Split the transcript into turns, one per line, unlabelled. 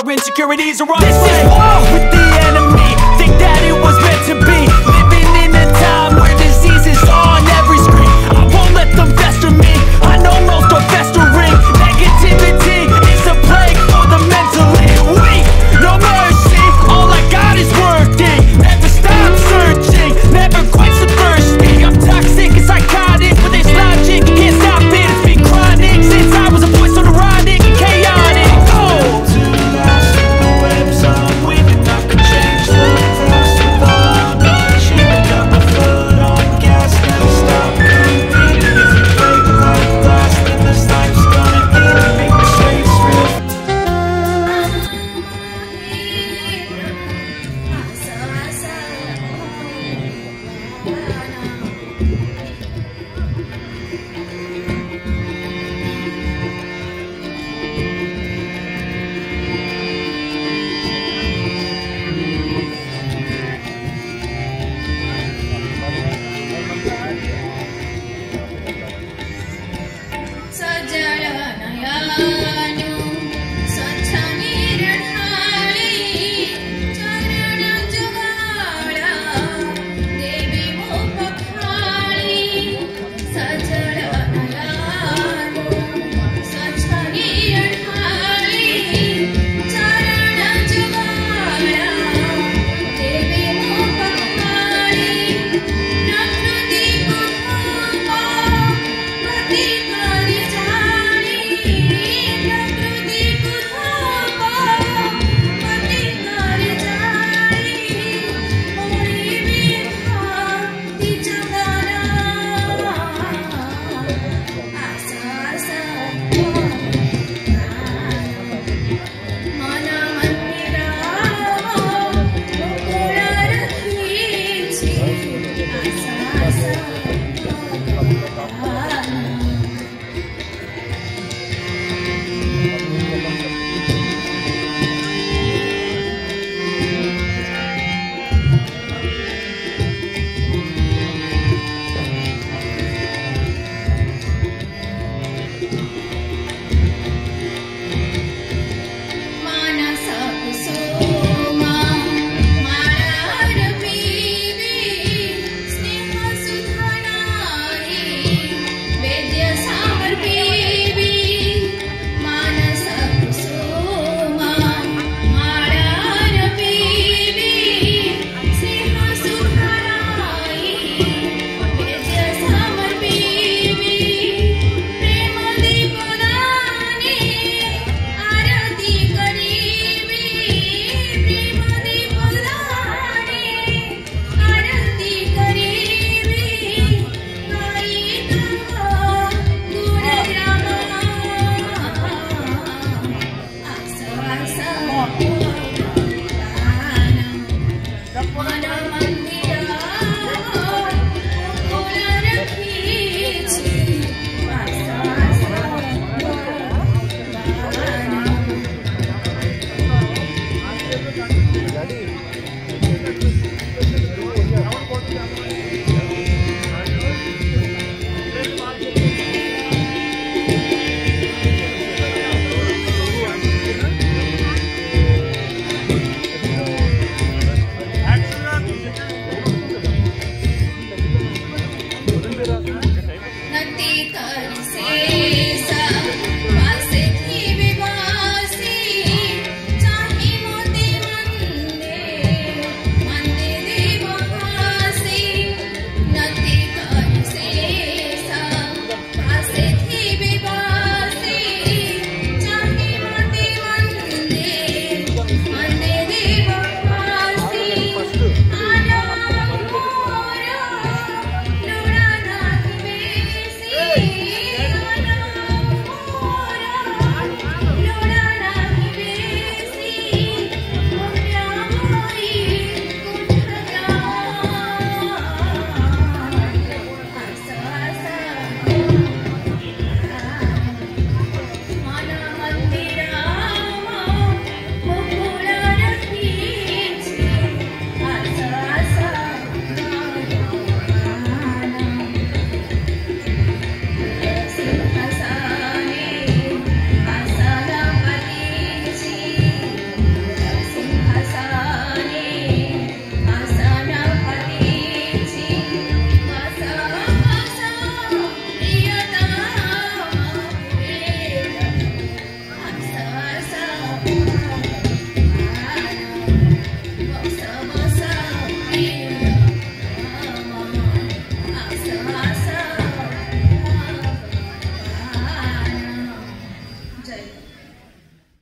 our insecurities are on this display. This is war with the enemy. Think that it was meant to be. Living in a time where disease is on every screen. I won't let them fester me. I know most are festering. Negativity is a plague for the mentally weak. No mercy, all I got is working. Never stop searching, never quite so thirsty. I'm toxic and psychotic, but there's logic. You can't stop it, it's been chronic since I was a boy, so neurotic and chaotic. Oh!
To last in the webs I'm weaving, I could change the past with all I'm achieving. Got my foot on gas, never stop competing. If you break like glass, then this life's gonna eat it. Make mistakes real.
Mana